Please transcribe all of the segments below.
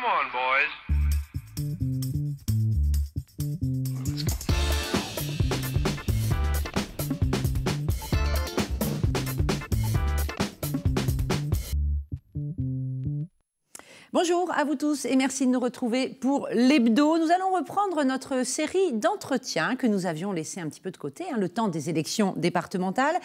Come on, boys. Bonjour à vous tous et merci de nous retrouver pour l'hebdo. Nous allons reprendre notre série d'entretiens que nous avions laissé un petit peu de côté, le temps des élections départementales.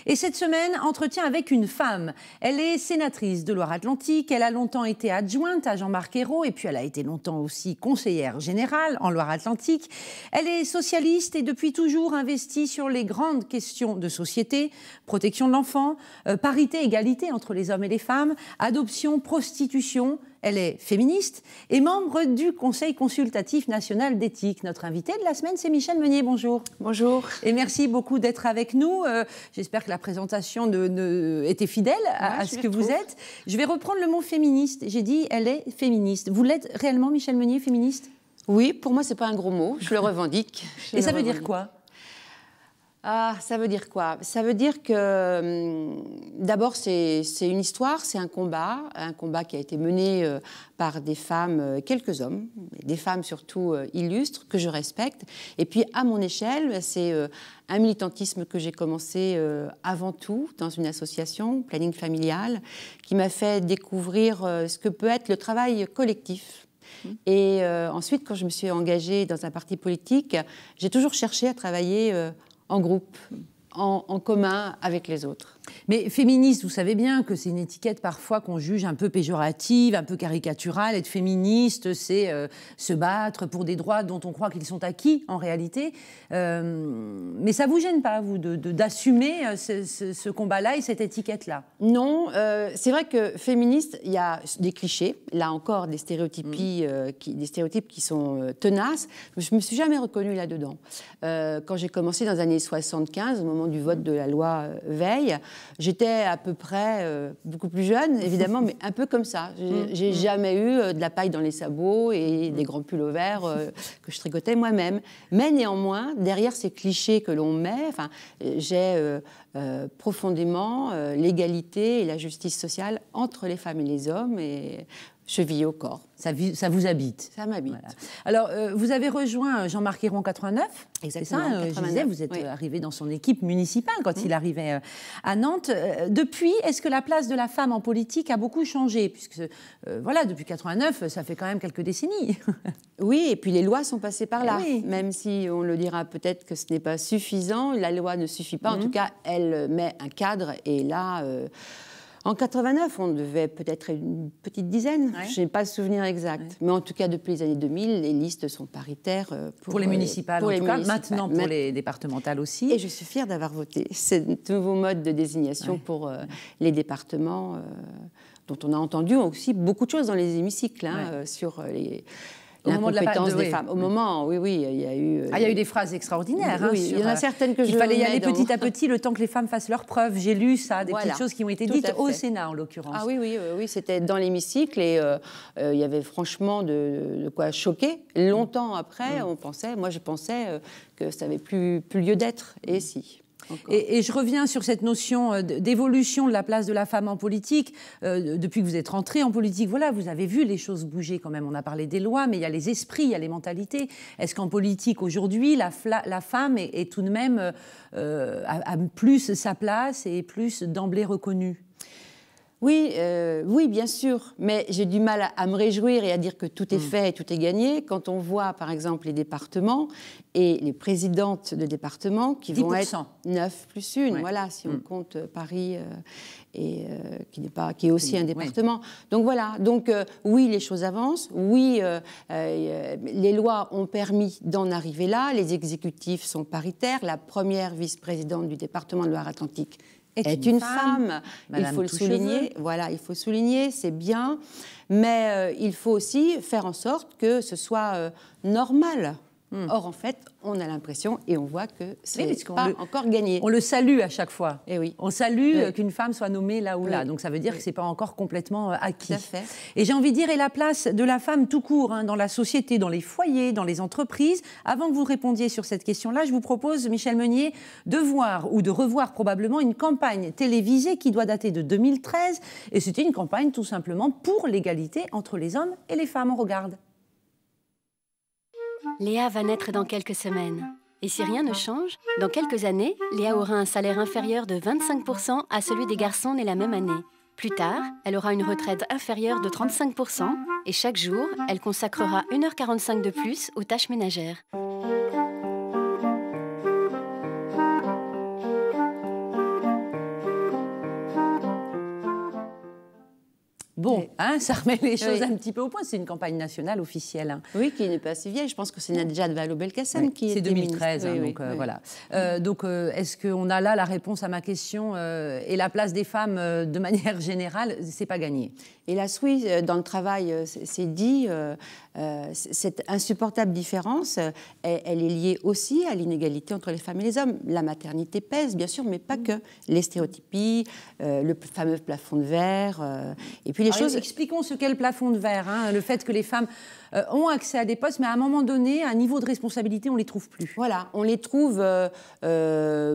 Et cette semaine, entretien avec une femme. Elle est sénatrice de Loire-Atlantique, elle a longtemps été adjointe à Jean-Marc Ayrault et puis elle a été longtemps aussi conseillère générale en Loire-Atlantique. Elle est socialiste et depuis toujours investie sur les grandes questions de société, protection de l'enfant, parité, égalité entre les hommes et les femmes, adoption, prostitution. Elle est féministe et membre du Conseil consultatif national d'éthique. Notre invitée de la semaine, c'est Michèle Meunier. Bonjour. Bonjour. Et merci beaucoup d'être avec nous. J'espère que la présentation était fidèle à ce que vous êtes. Je vais reprendre le mot féministe. J'ai dit, elle est féministe. Vous l'êtes réellement, Michèle Meunier, féministe? Oui, pour moi, ce n'est pas un gros mot. Je le revendique. Et ça veut dire quoi? Ah, ça veut dire quoi? Ça veut dire que, d'abord, c'est une histoire, c'est un combat qui a été mené par des femmes, quelques hommes, des femmes surtout illustres, que je respecte. Et puis, à mon échelle, c'est un militantisme que j'ai commencé avant tout dans une association, Planning Familial, qui m'a fait découvrir ce que peut être le travail collectif. Et ensuite, quand je me suis engagée dans un parti politique, j'ai toujours cherché à travailler en groupe, en commun avec les autres. Mais féministe, vous savez bien que c'est une étiquette parfois qu'on juge un peu péjorative, un peu caricaturale. Être féministe, c'est se battre pour des droits dont on croit qu'ils sont acquis en réalité. Mais ça ne vous gêne pas, vous, d'assumer ce combat-là et cette étiquette-là? Non, c'est vrai que féministe, il y a des clichés, là encore des stéréotypes qui sont tenaces. Je ne me suis jamais reconnue là-dedans. Quand j'ai commencé dans les années 75, au moment du vote de la loi Veil, j'étais à peu près beaucoup plus jeune, évidemment, mais un peu comme ça. J'ai jamais eu de la paille dans les sabots et des grands pullovers que je tricotais moi-même. Mais néanmoins, derrière ces clichés que l'on met, j'ai profondément l'égalité et la justice sociale entre les femmes et les hommes et chevillée au corps. Ça vous habite? Ça m'habite. Voilà. Alors, vous avez rejoint Jean-Marc Ayrault en 89. Exactement. C'est ça, 89, je disais, vous êtes arrivé dans son équipe municipale quand il arrivait à Nantes. Depuis, est-ce que la place de la femme en politique a beaucoup changé? Puisque, voilà, depuis 89, ça fait quand même quelques décennies. Oui, et puis les lois sont passées par là. Oui. Même si on le dira peut-être que ce n'est pas suffisant, la loi ne suffit pas. En tout cas, elle met un cadre. Et là, en 89, on devait peut-être une petite dizaine. Ouais. Je n'ai pas le souvenir exact. Ouais. Mais en tout cas, depuis les années 2000, les listes sont paritaires. Pour les municipales, pour en tout cas. Maintenant, pour les départementales aussi. Et je suis fière d'avoir voté ce nouveau mode de désignation pour les départements, dont on a entendu aussi beaucoup de choses dans les hémicycles sur les... la compétence des femmes. Au moment, oui, il y a eu... il y a eu des phrases extraordinaires. Oui, il y en a certaines que je... Il fallait y aller petit à petit, le temps que les femmes fassent leurs preuves. J'ai lu ça, des petites choses qui ont été dites au Sénat, en l'occurrence. Ah oui, c'était dans l'hémicycle et il y avait franchement de quoi choquer. Longtemps après, moi je pensais que ça n'avait plus lieu d'être. Et si... Et je reviens sur cette notion d'évolution de la place de la femme en politique. Depuis que vous êtes rentrée en politique, voilà, vous avez vu les choses bouger quand même. On a parlé des lois, mais il y a les esprits, il y a les mentalités. Est-ce qu'en politique, aujourd'hui, la femme est tout de même a plus sa place et est plus d'emblée reconnue? Oui, bien sûr, mais j'ai du mal à me réjouir et à dire que tout est fait et tout est gagné. Quand on voit, par exemple, les départements et les présidentes de départements qui 10%. Vont être 9 plus 1, voilà, si on compte Paris, qui est aussi un département. Donc voilà, oui, les choses avancent, oui, les lois ont permis d'en arriver là, les exécutifs sont paritaires, la première vice-présidente du département de Loire-Atlantique est une femme. Il faut le souligner. Voilà, il faut souligner, c'est bien. Mais il faut aussi faire en sorte que ce soit normal Or, en fait, on a l'impression et on voit que c'est Oui, pas encore gagné. On le salue à chaque fois. Et oui. On salue qu'une femme soit nommée là ou là. Donc ça veut dire que ce n'est pas encore complètement acquis. Tout à fait. Et j'ai envie de dire, et la place de la femme tout court, dans la société, dans les foyers, dans les entreprises. Avant que vous répondiez sur cette question-là, je vous propose, Michel Meunier, de voir ou de revoir probablement une campagne télévisée qui doit dater de 2013. Et c'était une campagne tout simplement pour l'égalité entre les hommes et les femmes. On regarde. Léa va naître dans quelques semaines. Et si rien ne change, dans quelques années, Léa aura un salaire inférieur de 25% à celui des garçons nés la même année. Plus tard, elle aura une retraite inférieure de 35% et chaque jour, elle consacrera 1h45 de plus aux tâches ménagères. Bon, ça remet les choses un petit peu au point. C'est une campagne nationale officielle. Oui, qui n'est pas si vieille. Je pense que c'est Nadja Vallaud-Belkacem qui est. C'est 2013, voilà. Donc, est-ce qu'on a là la réponse à ma question et la place des femmes de manière générale, c'est pas gagné. Hélas, oui, dans le travail, c'est dit, cette insupportable différence, elle est liée aussi à l'inégalité entre les femmes et les hommes. La maternité pèse, bien sûr, mais pas que. Les stéréotypies, le fameux plafond de verre, et puis les choses... Expliquons ce qu'est le plafond de verre, le fait que les femmes ont accès à des postes, mais à un moment donné, à un niveau de responsabilité, on ne les trouve plus. Voilà, on les trouve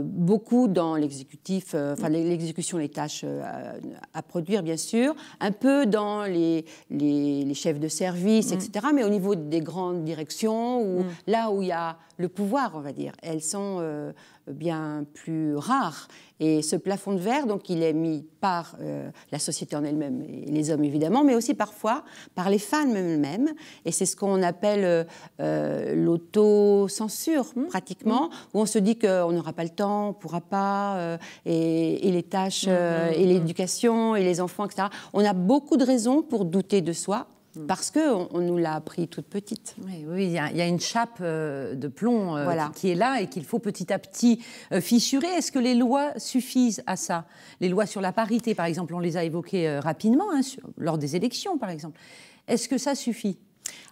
beaucoup dans l'exécutif, l'exécution des tâches à produire, bien sûr, un peu dans les chefs de service, etc., mais au niveau des grandes directions, là où il y a le pouvoir, on va dire, elles sont bien plus rares. Et ce plafond de verre, donc, il est mis par la société en elle-même, et les hommes évidemment, mais aussi parfois par les femmes elles-mêmes. Et c'est ce qu'on appelle l'autocensure, pratiquement, où on se dit qu'on n'aura pas le temps, on ne pourra pas, et les tâches, et l'éducation, et les enfants, etc. On a beaucoup de raisons pour douter de soi, parce qu'on nous l'a appris toute petite. Oui, il y a une chape de plomb qui est là et qu'il faut petit à petit fissurer. Est-ce que les lois suffisent à ça? Les lois sur la parité, par exemple, on les a évoquées rapidement, lors des élections, par exemple. Est-ce que ça suffit?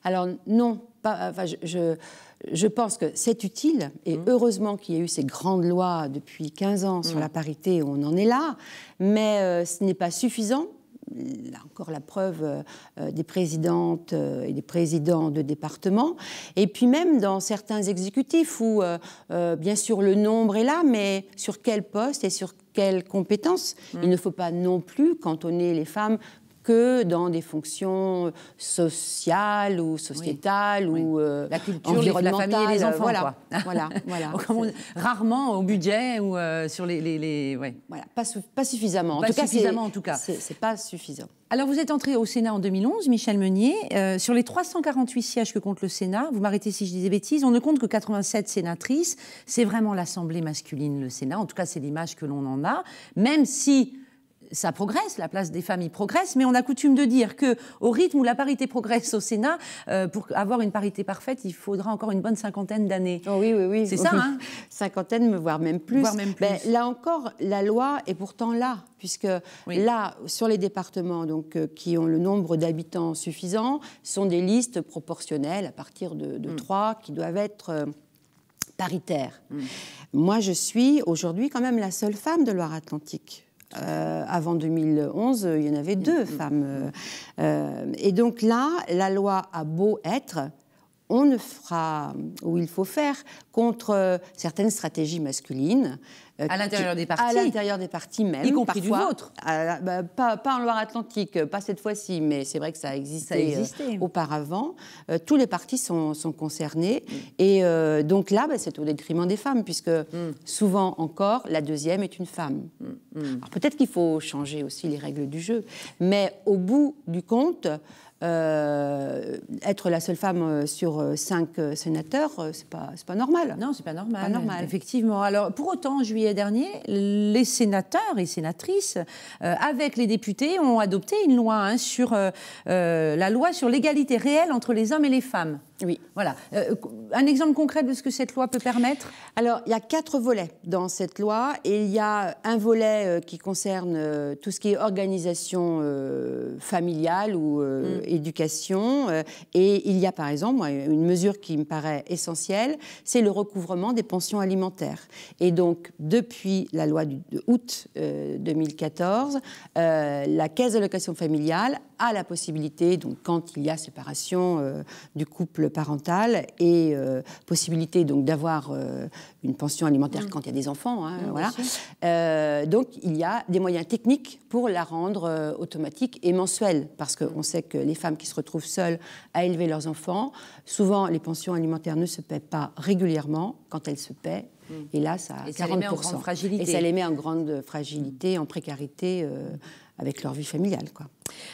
Alors non, je pense que c'est utile, et heureusement qu'il y a eu ces grandes lois depuis 15 ans sur la parité, on en est là, mais ce n'est pas suffisant. Là encore la preuve des présidentes et des présidents de départements, et puis même dans certains exécutifs où bien sûr le nombre est là, mais sur quel poste et sur quelles compétences. Il ne faut pas non plus cantonner les femmes que dans des fonctions sociales ou sociétales ou la culture, la famille et les enfants. Voilà. Rarement au budget ou sur Voilà, pas suffisamment. En tout cas, c'est pas suffisant. Alors, vous êtes entré au Sénat en 2011, Michel Meunier. Sur les 348 sièges que compte le Sénat, vous m'arrêtez si je dis des bêtises, on ne compte que 87 sénatrices. C'est vraiment l'Assemblée masculine, le Sénat. En tout cas, c'est l'image que l'on en a. Même si ça progresse, la place des femmes y progresse, mais on a coutume de dire qu'au rythme où la parité progresse au Sénat, pour avoir une parité parfaite, il faudra encore une bonne cinquantaine d'années. Oh oui. C'est ça, hein? Cinquantaine, voire même plus. Ben, là encore, la loi est pourtant là, puisque là, sur les départements donc, qui ont le nombre d'habitants suffisant, sont des listes proportionnelles à partir de 3 qui doivent être paritaires. Moi, je suis aujourd'hui quand même la seule femme de Loire-Atlantique. Avant 2011, il y en avait 2 femmes. Et donc là, la loi a beau être, on ne fera, ou il faut faire, contre certaines stratégies masculines. À l'intérieur des partis. À l'intérieur des partis même. Y compris parfois, du vôtre. Pas en Loire-Atlantique, pas cette fois-ci, mais c'est vrai que ça a existé auparavant. Tous les partis sont concernés. Et donc là, c'est au détriment des femmes, puisque souvent encore, la deuxième est une femme. Alors peut-être qu'il faut changer aussi les règles du jeu, mais au bout du compte, être la seule femme sur 5 sénateurs, c'est pas normal. Non, c'est pas normal. Effectivement. Alors, pour autant, en juillet dernier, les sénateurs et sénatrices, avec les députés, ont adopté une loi sur la loi sur l'égalité réelle entre les hommes et les femmes. Oui. Voilà. Un exemple concret de ce que cette loi peut permettre? Alors, il y a 4 volets dans cette loi et il y a un volet qui concerne tout ce qui est organisation familiale ou éducation. Et il y a, par exemple, une mesure qui me paraît essentielle, c'est le recouvrement des pensions alimentaires. Et donc, depuis la loi d'août 2014, la Caisse d'allocation familiale a la possibilité, donc quand il y a séparation du couple parental et possibilité donc d'avoir une pension alimentaire quand il y a des enfants, hein, voilà. Donc il y a des moyens techniques pour la rendre automatique et mensuelle, parce qu'on sait que les femmes qui se retrouvent seules à élever leurs enfants, souvent les pensions alimentaires ne se paient pas régulièrement. Quand elles se paient, et là ça a 40%. Ça les met en grande fragilité. Et ça les met en grande fragilité, en précarité avec leur vie familiale, quoi.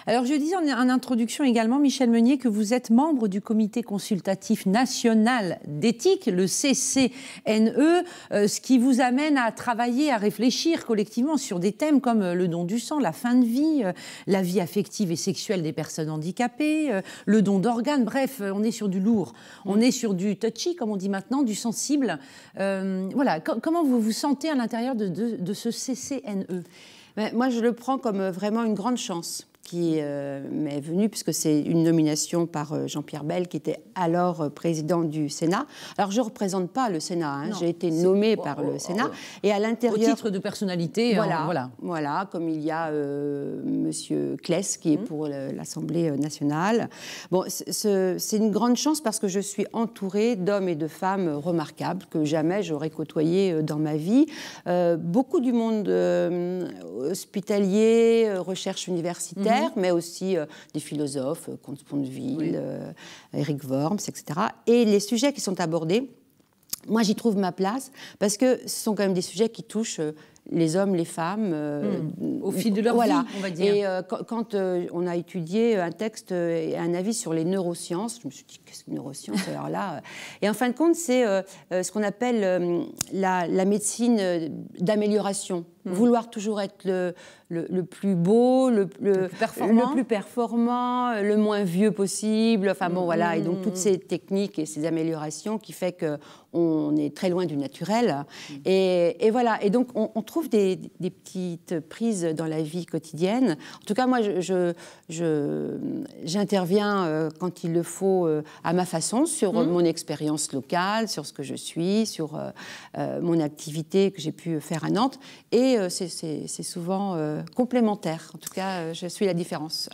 Alors, je disais en introduction également, Michel Meunier, que vous êtes membre du Comité consultatif national d'éthique, le CCNE, ce qui vous amène à travailler, à réfléchir collectivement sur des thèmes comme le don du sang, la fin de vie, la vie affective et sexuelle des personnes handicapées, le don d'organes. Bref, on est sur du lourd, on est sur du touchy, comme on dit maintenant, du sensible. Voilà. Comment vous vous sentez à l'intérieur de ce CCNE? Moi, je le prends comme vraiment une grande chance qui m'est venue, puisque c'est une nomination par Jean-Pierre Bel, qui était alors président du Sénat. Alors, je ne représente pas le Sénat, hein. J'ai été nommée par le Sénat. Et à l'intérieur... Au titre de personnalité. Voilà, comme il y a Monsieur Claes, qui est pour l'Assemblée nationale. Bon, c'est une grande chance parce que je suis entourée d'hommes et de femmes remarquables que jamais j'aurais côtoyé dans ma vie. Beaucoup du monde hospitalier, recherche universitaire, mais aussi des philosophes, Comte Sponville, Éric Worms, etc. Et les sujets qui sont abordés, moi j'y trouve ma place, parce que ce sont quand même des sujets qui touchent les hommes, les femmes. Au fil de leur vie, on va dire. Et quand on a étudié un texte et un avis sur les neurosciences, je me suis dit, qu'est-ce que neurosciences alors là Et en fin de compte, c'est ce qu'on appelle la médecine d'amélioration. Vouloir toujours être le plus beau, le plus performant, le moins vieux possible. Enfin bon, voilà. Et donc toutes ces techniques et ces améliorations qui fait qu'on est très loin du naturel. Et voilà. Et donc on trouve des petites prises dans la vie quotidienne. En tout cas, moi, j'interviens quand il le faut à ma façon sur mon expérience locale, sur ce que je suis, sur mon activité que j'ai pu faire à Nantes. Et c'est souvent complémentaire. En tout cas, je suis la différence.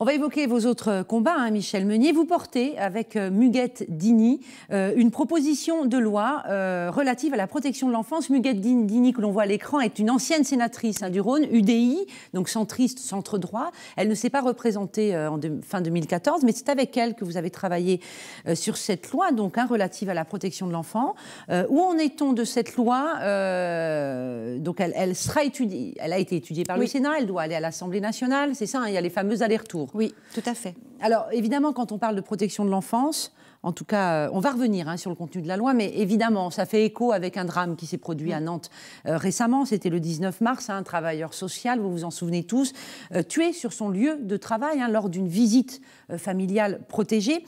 On va évoquer vos autres combats, hein, Michel Meunier. Vous portez, avec Muguette Dini, une proposition de loi relative à la protection de l'enfance. Muguette Dini, que l'on voit à l'écran, est une ancienne sénatrice du Rhône, UDI, donc centriste, centre-droit. Elle ne s'est pas représentée fin 2014, mais c'est avec elle que vous avez travaillé sur cette loi, donc relative à la protection de l'enfant. Où en est-on de cette loi? Donc elle sera étudiée, elle a été étudiée par le Sénat, elle doit aller à l'Assemblée nationale, c'est ça, hein, il y a les fameux allers-retours. Oui, tout à fait. Alors, évidemment, quand on parle de protection de l'enfance, en tout cas, on va revenir sur le contenu de la loi, mais évidemment, ça fait écho avec un drame qui s'est produit à Nantes récemment. C'était le 19 mars, un travailleur social, vous vous en souvenez tous, tué sur son lieu de travail lors d'une visite familiale protégée.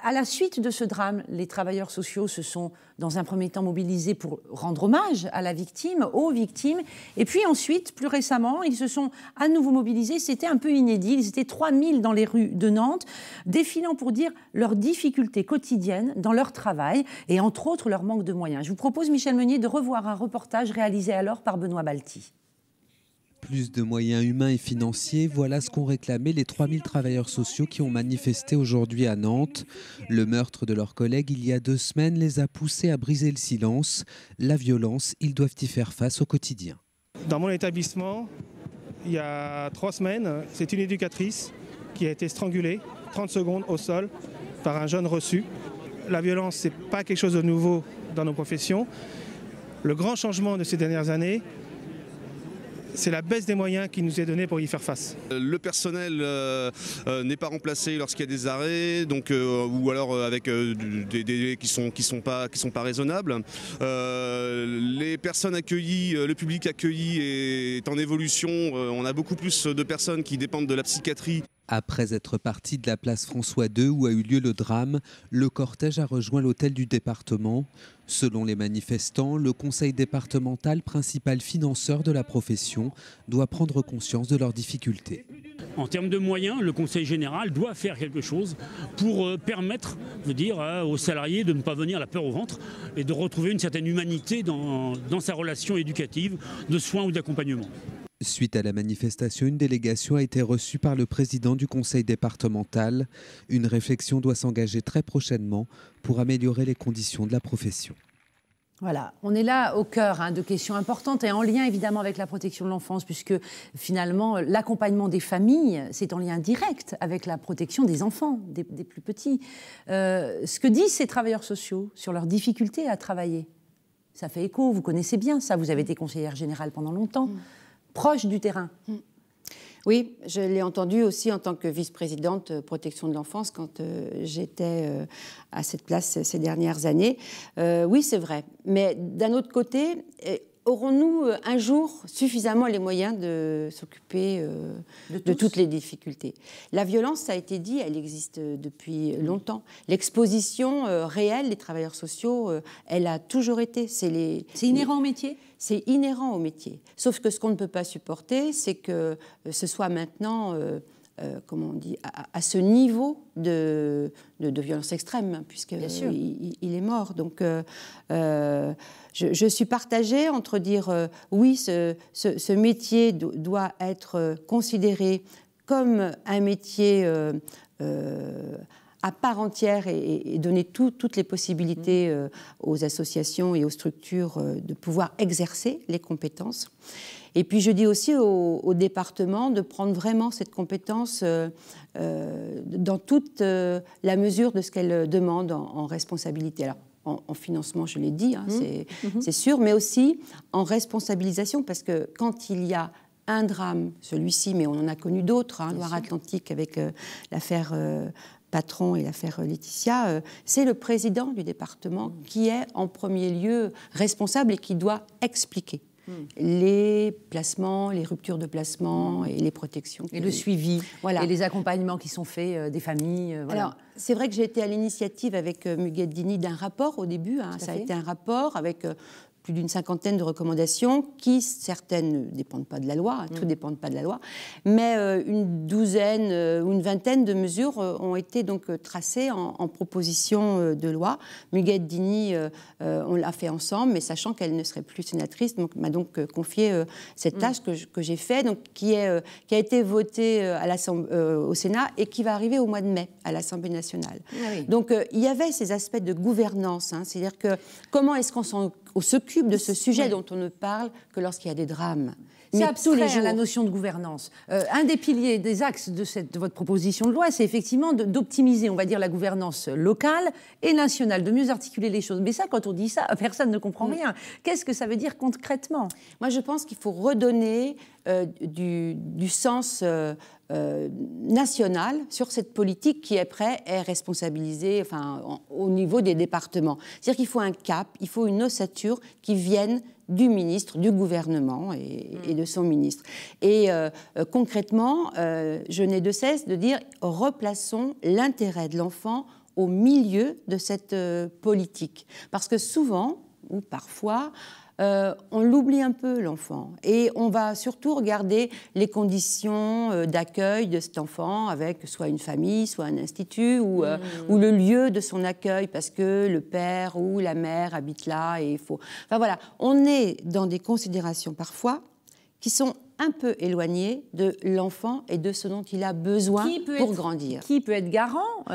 À la suite de ce drame, les travailleurs sociaux se sont, dans un premier temps, mobilisés pour rendre hommage à la victime, aux victimes. Et puis ensuite, plus récemment, ils se sont à nouveau mobilisés. C'était un peu inédit. Ils étaient 3000 dans les rues de Nantes, défilant pour dire leurs difficultés quotidiennes dans leur travail et, entre autres, leur manque de moyens. Je vous propose, Michel Meunier, de revoir un reportage réalisé alors par Benoît Balti. Plus de moyens humains et financiers, voilà ce qu'ont réclamé les 3000 travailleurs sociaux qui ont manifesté aujourd'hui à Nantes. Le meurtre de leurs collègues il y a 2 semaines les a poussés à briser le silence. La violence, ils doivent y faire face au quotidien. Dans mon établissement, il y a 3 semaines, c'est une éducatrice qui a été strangulée 30 secondes au sol par un jeune reçu. La violence, ce n'est pas quelque chose de nouveau dans nos professions. Le grand changement de ces dernières années, c'est la baisse des moyens qui nous est donnée pour y faire face. Le personnel n'est pas remplacé lorsqu'il y a des arrêts, donc, ou alors avec des délais qui sont pas raisonnables. Les personnes accueillies, le public accueilli est en évolution. On a beaucoup plus de personnes qui dépendent de la psychiatrie. Après être parti de la place François II où a eu lieu le drame, le cortège a rejoint l'hôtel du département. Selon les manifestants, le conseil départemental, principal financeur de la profession, doit prendre conscience de leurs difficultés. En termes de moyens, le conseil général doit faire quelque chose pour permettre, aux salariés de ne pas venir la peur au ventre et de retrouver une certaine humanité dans sa relation éducative, de soins ou d'accompagnement. Suite à la manifestation, une délégation a été reçue par le président du conseil départemental. Une réflexion doit s'engager très prochainement pour améliorer les conditions de la profession. Voilà, on est là au cœur de questions importantes et en lien évidemment avec la protection de l'enfance, puisque finalement l'accompagnement des familles, c'est en lien direct avec la protection des enfants, des plus petits. Ce que disent ces travailleurs sociaux sur leur difficulté à travailler, ça fait écho, vous connaissez bien ça, vous avez été conseillère générale pendant longtemps. Proche du terrain. Oui, je l'ai entendu aussi en tant que vice-présidente protection de l'enfance quand j'étais à cette place ces dernières années. Oui, c'est vrai. Mais d'un autre côté, aurons-nous un jour suffisamment les moyens de s'occuper de toutes les difficultés? La violence, ça a été dit, elle existe depuis longtemps. L'exposition réelle des travailleurs sociaux, elle a toujours été. C'est inhérent au métier? C'est inhérent au métier. Sauf que ce qu'on ne peut pas supporter, c'est que ce soit maintenant, comment on dit, à ce niveau de violence extrême, puisqu'il est mort. Donc, je suis partagée entre dire, oui, ce métier doit être considéré comme un métier à part entière et donner toutes les possibilités aux associations et aux structures de pouvoir exercer les compétences. Et puis je dis aussi au département de prendre vraiment cette compétence dans toute la mesure de ce qu'elle demande en responsabilité. Alors, en financement, je l'ai dit, c'est sûr, mais aussi en responsabilisation, parce que quand il y a un drame, celui-ci, mais on en a connu d'autres, Loire-Atlantique avec l'affaire Patron et l'affaire Laetitia, c'est le président du département qui est en premier lieu responsable et qui doit expliquer les placements, les ruptures de placement et les protections. Et le suivi, voilà. Et les accompagnements qui sont faits des familles. Voilà. Alors, c'est vrai que j'ai été à l'initiative avec Muguette Dini d'un rapport au début. Ça a été un rapport avec plus d'une cinquantaine de recommandations qui, certaines ne dépendent pas de la loi, tout ne dépend pas de la loi, mais une douzaine ou une vingtaine de mesures ont été donc tracées en proposition de loi. Muguette Dini, on l'a fait ensemble, mais sachant qu'elle ne serait plus sénatrice, donc m'a donc confié cette tâche que j'ai faite, donc qui a été votée au Sénat et qui va arriver au mois de mai à l'Assemblée nationale. Ah oui. Donc il y avait ces aspects de gouvernance, c'est-à-dire que comment est-ce qu'on s'occupe de ce sujet dont on ne parle que lorsqu'il y a des drames. C'est abstrait, la notion de gouvernance. Un des piliers, des axes de votre proposition de loi, c'est effectivement d'optimiser, on va dire, la gouvernance locale et nationale, de mieux articuler les choses. Mais ça, quand on dit ça, personne ne comprend rien. Qu'est-ce que ça veut dire concrètement? Moi, je pense qu'il faut redonner du sens national sur cette politique qui est responsabilisée au niveau des départements. C'est-à-dire qu'il faut un cap, il faut une ossature qui vienne du ministre, du gouvernement et de son ministre. Et concrètement, je n'ai de cesse de dire replaçons l'intérêt de l'enfant au milieu de cette politique. Parce que souvent, ou parfois, on l'oublie un peu, l'enfant. Et on va surtout regarder les conditions d'accueil de cet enfant avec soit une famille, soit un institut ou le lieu de son accueil parce que le père ou la mère habite là et il faut... Enfin voilà, on est dans des considérations parfois qui sont un peu éloignées de l'enfant et de ce dont il a besoin pour grandir. Qui peut être garant,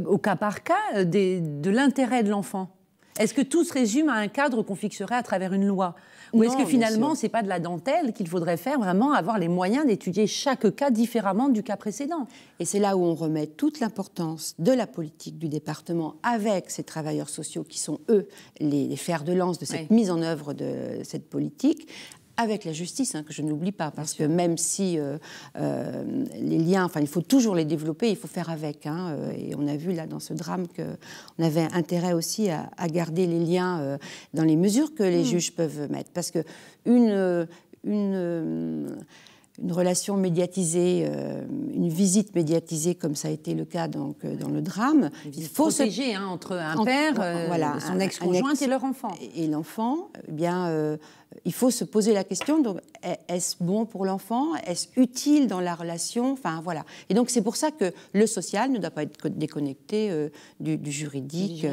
au cas par cas, de l'intérêt de l'enfant ? Est-ce que tout se résume à un cadre qu'on fixerait à travers une loi? Ou est-ce que finalement, ce n'est pas de la dentelle qu'il faudrait faire, vraiment avoir les moyens d'étudier chaque cas différemment du cas précédent? Et c'est là où on remet toute l'importance de la politique du département avec ces travailleurs sociaux qui sont, eux, les fers de lance de cette mise en œuvre de cette politique, avec la justice, que je n'oublie pas, parce que même si les liens, il faut toujours les développer, il faut faire avec. Et on a vu là dans ce drame qu'on avait intérêt aussi à garder les liens dans les mesures que les juges peuvent mettre. Parce que une relation médiatisée, une visite médiatisée, comme ça a été le cas donc, dans le drame. Il faut protéger entre un père, voilà, son ex-conjointe et leur enfant. Et l'enfant, eh bien, il faut se poser la question, donc, est-ce bon pour l'enfant? Est-ce utile dans la relation? Enfin, voilà. Et donc, c'est pour ça que le social ne doit pas être déconnecté du juridique.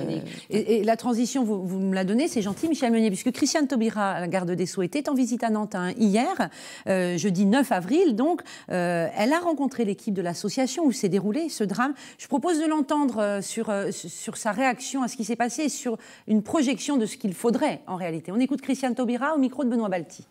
Et la transition, vous me la donnez, c'est gentil, Michel Meunier, puisque Christiane Taubira, la garde des Sceaux, était en visite à Nantes hier, jeudi 9 avril. Donc, elle a rencontré l'équipe de l'association où s'est déroulé ce drame. Je propose de l'entendre sur sa réaction à ce qui s'est passé et sur une projection de ce qu'il faudrait en réalité. On écoute Christiane Taubira au micro de Benoît Balti.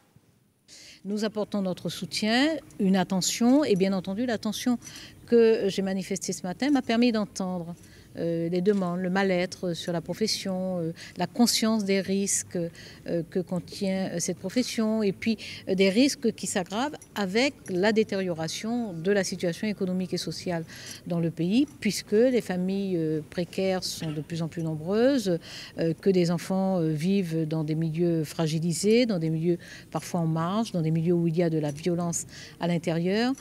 Nous apportons notre soutien, une attention, et bien entendu l'attention que j'ai manifestée ce matin m'a permis d'entendre les demandes, le mal-être sur la profession, la conscience des risques que contient cette profession, et puis des risques qui s'aggravent avec la détérioration de la situation économique et sociale dans le pays, puisque les familles précaires sont de plus en plus nombreuses, que des enfants vivent dans des milieux fragilisés, dans des milieux parfois en marge, dans des milieux où il y a de la violence à l'intérieur.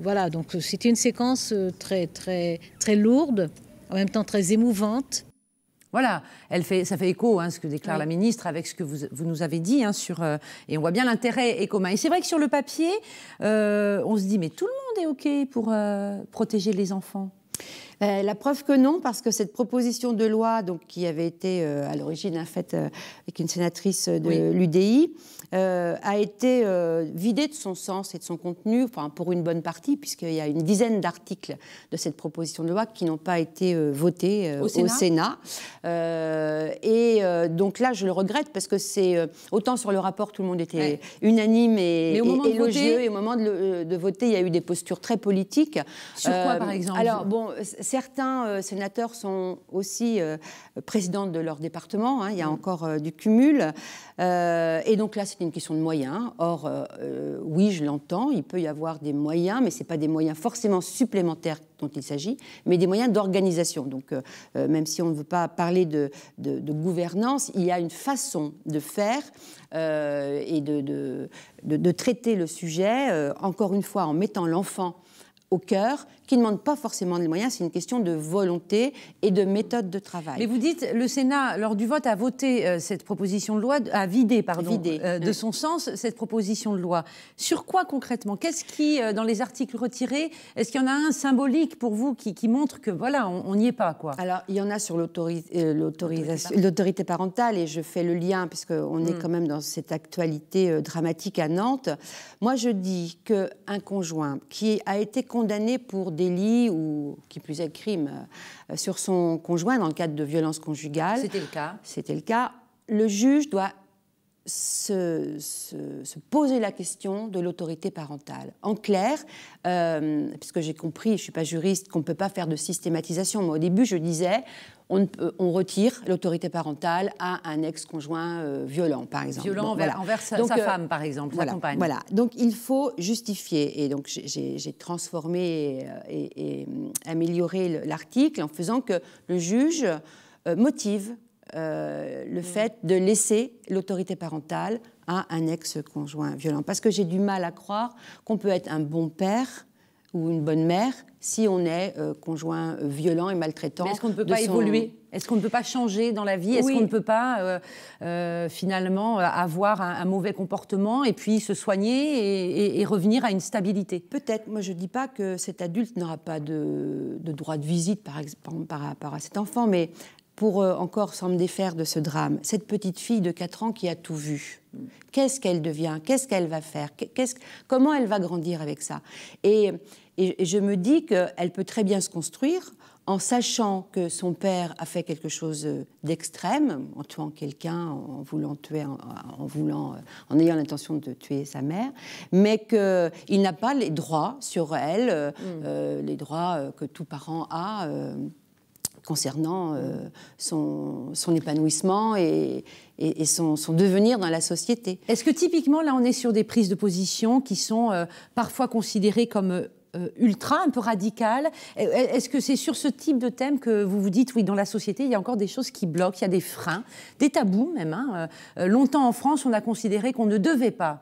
Voilà, donc c'était une séquence très, très, très lourde, en même temps très émouvante. Voilà, ça fait écho, ce que déclare la ministre avec ce que vous nous avez dit, et on voit bien l'intérêt est commun. Et c'est vrai que sur le papier, on se dit, mais tout le monde est OK pour protéger les enfants. La preuve que non, parce que cette proposition de loi, donc, qui avait été à l'origine faite avec une sénatrice de l'UDI, a été vidée de son sens et de son contenu, enfin, pour une bonne partie, puisqu'il y a une dizaine d'articles de cette proposition de loi qui n'ont pas été votés au Sénat. Donc là, je le regrette, parce que c'est autant sur le rapport, tout le monde était unanime et élogieux, et au moment de voter, il y a eu des postures très politiques. Sur quoi, par exemple? Alors, bon, certains sénateurs sont aussi présidents de leur département, il y a encore du cumul, et donc là, c'est une question de moyens. Or, oui, je l'entends, il peut y avoir des moyens, mais ce n'est pas des moyens forcément supplémentaires dont il s'agit, mais des moyens d'organisation. Donc, même si on ne veut pas parler de gouvernance, il y a une façon de faire et de traiter le sujet, encore une fois, en mettant l'enfant au cœur, qui ne demande pas forcément des moyens, c'est une question de volonté et de méthode de travail. Mais vous dites, le Sénat, lors du vote, a voté cette proposition de loi, a vidé de son sens cette proposition de loi. Sur quoi concrètement? Qu'est-ce qui, dans les articles retirés, est-ce qu'il y en a un symbolique pour vous qui montre que voilà, on n'y est pas, quoi? Alors, il y en a sur l'autorité parentale, et je fais le lien, puisqu'on est quand même dans cette actualité dramatique à Nantes. Moi, je dis qu'un conjoint qui a été condamné pour délit ou, qui plus est, crime sur son conjoint dans le cadre de violences conjugales. C'était le cas. Le juge doit se poser la question de l'autorité parentale. En clair, puisque j'ai compris, je ne suis pas juriste, qu'on ne peut pas faire de systématisation. Moi, au début, je disais, on retire l'autorité parentale à un ex-conjoint violent, par exemple. Violent envers sa femme, par exemple, sa compagne. Voilà, donc il faut justifier. Et donc j'ai transformé et amélioré l'article en faisant que le juge motive le fait de laisser l'autorité parentale à un ex-conjoint violent. Parce que j'ai du mal à croire qu'on peut être un bon père ou une bonne mère si on est conjoint violent et maltraitant. Mais est-ce qu'on ne peut pas évoluer? Est-ce qu'on ne peut pas changer dans la vie? Est-ce qu'on ne peut pas finalement avoir un mauvais comportement et puis se soigner et revenir à une stabilité? Peut-être. Moi, je ne dis pas que cet adulte n'aura pas de droit de visite, par exemple, par rapport à cet enfant, mais pour encore s'en défaire de ce drame, cette petite fille de 4 ans qui a tout vu, qu'est-ce qu'elle devient? Qu'est-ce qu'elle va faire? Comment elle va grandir avec ça? Et je me dis qu'elle peut très bien se construire en sachant que son père a fait quelque chose d'extrême, en tuant quelqu'un, en voulant tuer, en ayant l'intention de tuer sa mère, mais qu'il n'a pas les droits sur elle, les droits que tout parent a concernant son épanouissement et son devenir dans la société. Est-ce que typiquement, là, on est sur des prises de position qui sont parfois considérées comme ultra, un peu radicales? Est-ce que c'est sur ce type de thème que vous vous dites, oui, dans la société, il y a encore des choses qui bloquent, il y a des freins, des tabous même, Longtemps en France, on a considéré qu'on ne devait pas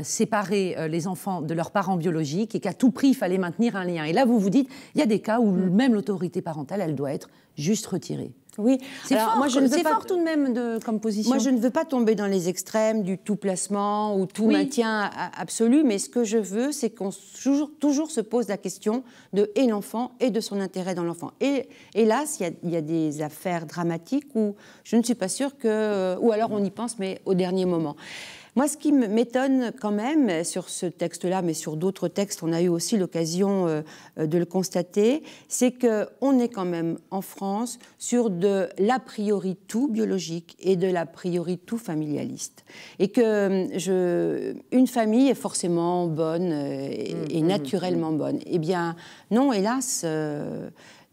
séparer les enfants de leurs parents biologiques et qu'à tout prix, il fallait maintenir un lien. Et là, vous vous dites, il y a des cas où même l'autorité parentale, elle doit être juste retirée. Oui, c'est fort, moi je c'est fort tout de même comme position. Moi, je ne veux pas tomber dans les extrêmes du tout placement ou tout maintien absolu, mais ce que je veux, c'est qu'on toujours se pose la question de et l'enfant et de son intérêt dans l'enfant. Et hélas, il y a des affaires dramatiques où je ne suis pas sûre que... ou alors on y pense, mais au dernier moment. Moi, ce qui m'étonne quand même sur ce texte-là, mais sur d'autres textes, on a eu aussi l'occasion de le constater, c'est qu'on est quand même en France sur de l'a priori tout biologique et de l'a priori tout familialiste. Et que une famille est forcément bonne et naturellement bonne. Eh bien, non, hélas...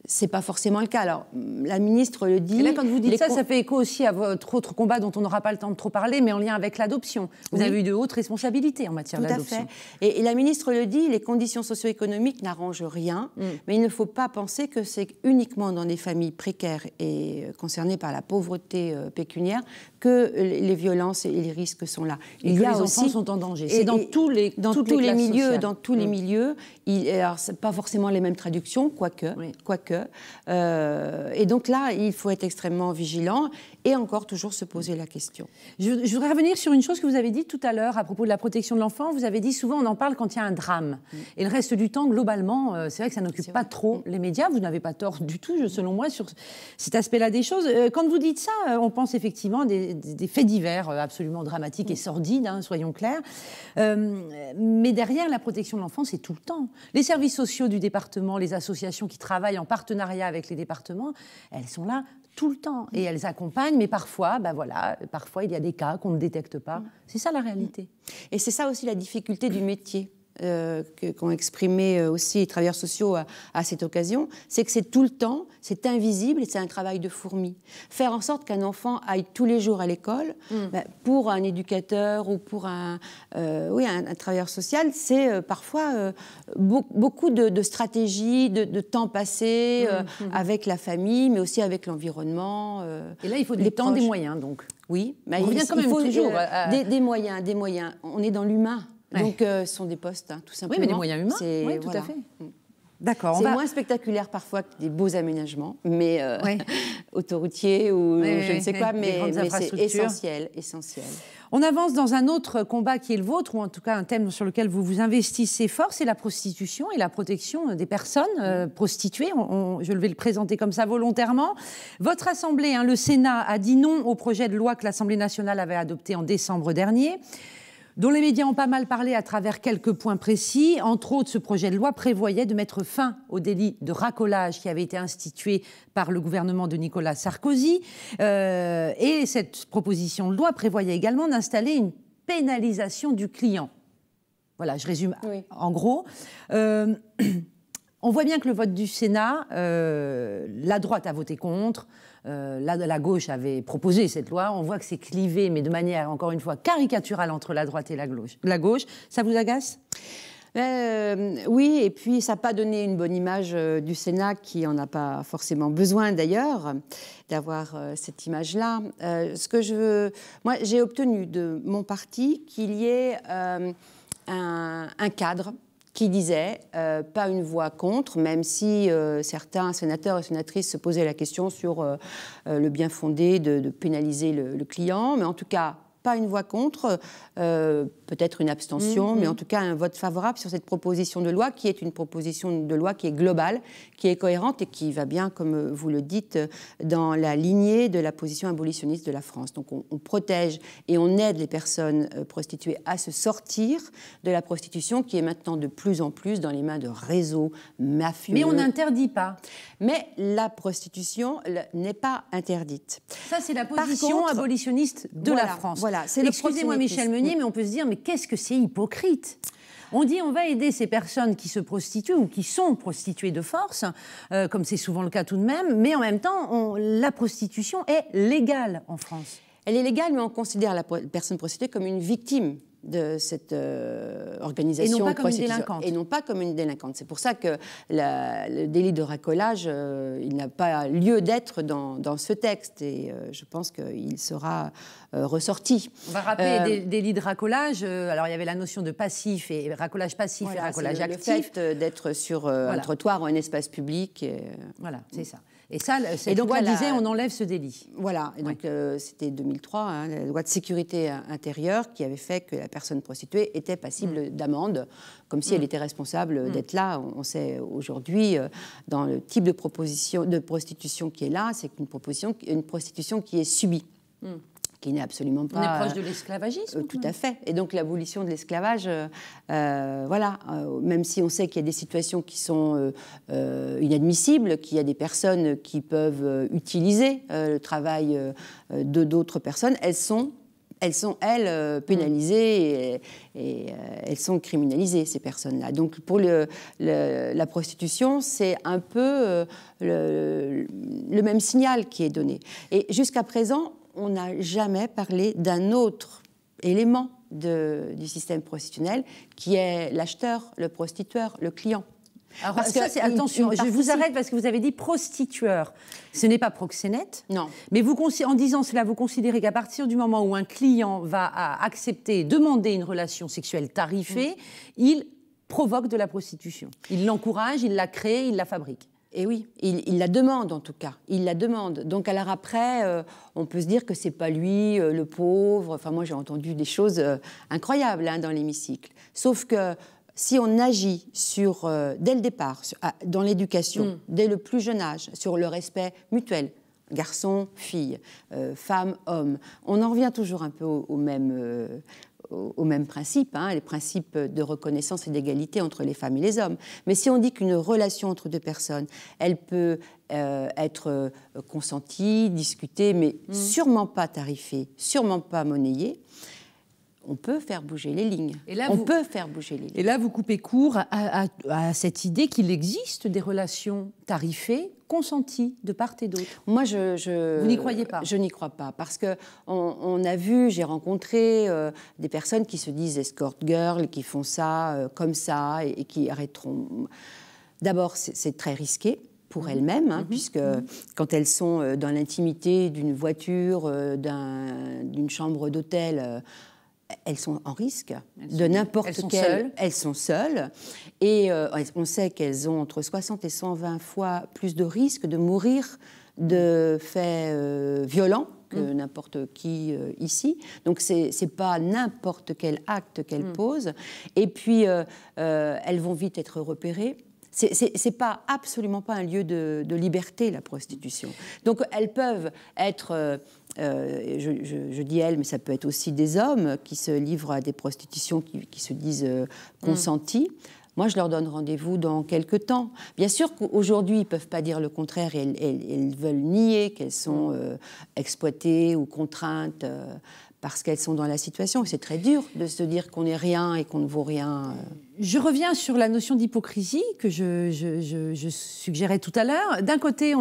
c'est pas forcément le cas. Alors, la ministre le dit... Et là, quand vous dites ça, ça fait écho aussi à votre autre combat dont on n'aura pas le temps de trop parler, mais en lien avec l'adoption. Vous avez eu de hautes responsabilités en matière d'adoption. Tout à fait. Et la ministre le dit, les conditions socio-économiques n'arrangent rien, mais il ne faut pas penser que c'est uniquement dans des familles précaires et concernées par la pauvreté pécuniaire que les violences et les risques sont là. Et que les enfants sont en danger. C'est dans tous les milieux. Dans tous les milieux. Alors, c'est pas forcément les mêmes traductions, quoique. Et donc là, il faut être extrêmement vigilant et encore toujours se poser la question. Je voudrais revenir sur une chose que vous avez dit tout à l'heure à propos de la protection de l'enfant. Vous avez dit souvent on en parle quand il y a un drame. Et le reste du temps, globalement, c'est vrai que ça n'occupe pas trop les médias. Vous n'avez pas tort du tout, selon moi, sur cet aspect-là des choses. Quand vous dites ça, on pense effectivement à des faits divers absolument dramatiques et sordides, hein, soyons clairs. Mais derrière, la protection de l'enfant, c'est tout le temps. Les services sociaux du département, les associations qui travaillent en partenariat avec les départements, elles sont là tout le temps et elles accompagnent, mais parfois, parfois il y a des cas qu'on ne détecte pas. C'est ça la réalité. Et c'est ça aussi la difficulté du métier. Qu'ont exprimé aussi les travailleurs sociaux à cette occasion, c'est que c'est tout le temps, c'est invisible et c'est un travail de fourmi. Faire en sorte qu'un enfant aille tous les jours à l'école, pour un éducateur ou pour un travailleur social, c'est parfois beaucoup de stratégies, de temps passé avec la famille, mais aussi avec l'environnement. Et là, il faut du temps, des moyens, donc. Oui, mais on revient quand même toujours des moyens. On est dans l'humain. Donc, ce sont des postes, tout simplement. Oui, mais des moyens humains, oui, tout à fait. D'accord. C'est moins spectaculaire parfois que des beaux aménagements, mais autoroutiers ou je ne sais quoi, mais c'est essentiel. On avance dans un autre combat qui est le vôtre, ou en tout cas un thème sur lequel vous vous investissez fort, c'est la prostitution et la protection des personnes prostituées. Je vais le présenter comme ça volontairement. Votre Assemblée, le Sénat, a dit non au projet de loi que l'Assemblée nationale avait adopté en décembre dernier, dont les médias ont pas mal parlé à travers quelques points précis. Entre autres, ce projet de loi prévoyait de mettre fin au délit de racolage qui avait été institué par le gouvernement de Nicolas Sarkozy. Et cette proposition de loi prévoyait également d'installer une pénalisation du client. Voilà, je résume en gros. On voit bien que le vote du Sénat, la droite a voté contre, la gauche avait proposé cette loi. On voit que c'est clivé, mais de manière, encore une fois, caricaturale entre la droite et la gauche. Ça vous agace ? Oui, et puis ça n'a pas donné une bonne image du Sénat, qui n'en a pas forcément besoin d'ailleurs, d'avoir cette image-là. Moi, j'ai obtenu de mon parti qu'il y ait un cadre qui disait pas une voix contre, même si certains sénateurs et sénatrices se posaient la question sur le bien fondé de pénaliser le client, mais en tout cas, pas une voix contre, peut-être une abstention, mais en tout cas un vote favorable sur cette proposition de loi, qui est une proposition de loi qui est globale, qui est cohérente et qui va bien, comme vous le dites, dans la lignée de la position abolitionniste de la France. Donc on protège et on aide les personnes prostituées à se sortir de la prostitution, qui est maintenant de plus en plus dans les mains de réseaux mafieux. Mais on n'interdit pas. Mais la prostitution n'est pas interdite. Ça, c'est la position abolitionniste de la France. Voilà, excusez-moi Michel Meunier, mais on peut se dire, mais qu'est-ce que c'est hypocrite ? On dit on va aider ces personnes qui se prostituent ou qui sont prostituées de force, comme c'est souvent le cas tout de même, mais en même temps, la prostitution est légale en France. Elle est légale, mais on considère la personne prostituée comme une victime de cette organisation. Et non pas comme une délinquante. Et non pas comme une délinquante. C'est pour ça que le délit de racolage, il n'a pas lieu d'être dans ce texte. Et je pense qu'il sera ressorti. On va rappeler des délits de racolage. Alors, il y avait la notion de passif et racolage passif et racolage actif. Le fait d'être sur un trottoir ou un espace public. Voilà, c'est ça. Et ça, cette loi disait on enlève ce délit. Voilà, et donc c'était 2003, hein, la loi de sécurité intérieure qui avait fait que la personne prostituée était passible d'amende, comme si elle était responsable d'être là. On sait aujourd'hui, dans le type de prostitution qui est là, c'est une prostitution qui est subie. Qui n'est absolument pas... On est proche de l'esclavagisme. Tout à fait. Et donc l'abolition de l'esclavage, même si on sait qu'il y a des situations qui sont inadmissibles, qu'il y a des personnes qui peuvent utiliser le travail de d'autres personnes, elles sont pénalisées et elles sont criminalisées, ces personnes-là. Donc pour la prostitution, c'est un peu le même signal qui est donné. Et jusqu'à présent, on n'a jamais parlé d'un autre élément du système prostitutionnel qui est l'acheteur, le prostitueur, le client. Alors, parce que attention, je vous arrête parce que vous avez dit prostitueur. Ce n'est pas proxénète. Non. Mais en disant cela, vous considérez qu'à partir du moment où un client va accepter, demander une relation sexuelle tarifée, il provoque de la prostitution. Il l'encourage, il la crée, il la fabrique. Et oui, il la demande en tout cas, il la demande. Donc alors après, on peut se dire que c'est pas lui, le pauvre. Enfin moi j'ai entendu des choses incroyables dans l'hémicycle. Sauf que si on agit dès le départ, dans l'éducation, dès le plus jeune âge, sur le respect mutuel, garçon, fille, femme, homme, on en revient toujours un peu au même principe, les principes de reconnaissance et d'égalité entre les femmes et les hommes. Mais si on dit qu'une relation entre deux personnes, elle peut être consentie, discutée, mais sûrement pas tarifée, sûrement pas monnayée, on peut faire bouger les lignes. Et là, Et là, vous coupez court à cette idée qu'il existe des relations tarifées, consenties de part et d'autre. Moi, vous n'y croyez pas? Je n'y crois pas, parce que on a vu, j'ai rencontré des personnes qui se disent escort girl, qui font ça comme ça et qui arrêteront. D'abord, c'est très risqué pour elles-mêmes, puisque quand elles sont dans l'intimité d'une voiture, d'une chambre d'hôtel, elles sont en risque de n'importe quel... Elles sont seules. Et on sait qu'elles ont entre 60 et 120 fois plus de risques de mourir de faits violents que n'importe qui ici. Donc c'est pas n'importe quel acte qu'elles posent. Et puis elles vont vite être repérées. C'est absolument pas un lieu de liberté, la prostitution. Donc elles peuvent être... je dis elles, mais ça peut être aussi des hommes qui se livrent à des prostitutions qui se disent consenties. Moi, je leur donne rendez-vous dans quelques temps. Bien sûr qu'aujourd'hui, ils ne peuvent pas dire le contraire et elles veulent nier qu'elles sont exploitées ou contraintes parce qu'elles sont dans la situation. C'est très dur de se dire qu'on n'est rien et qu'on ne vaut rien. Je reviens sur la notion d'hypocrisie que je suggérais tout à l'heure. D'un côté,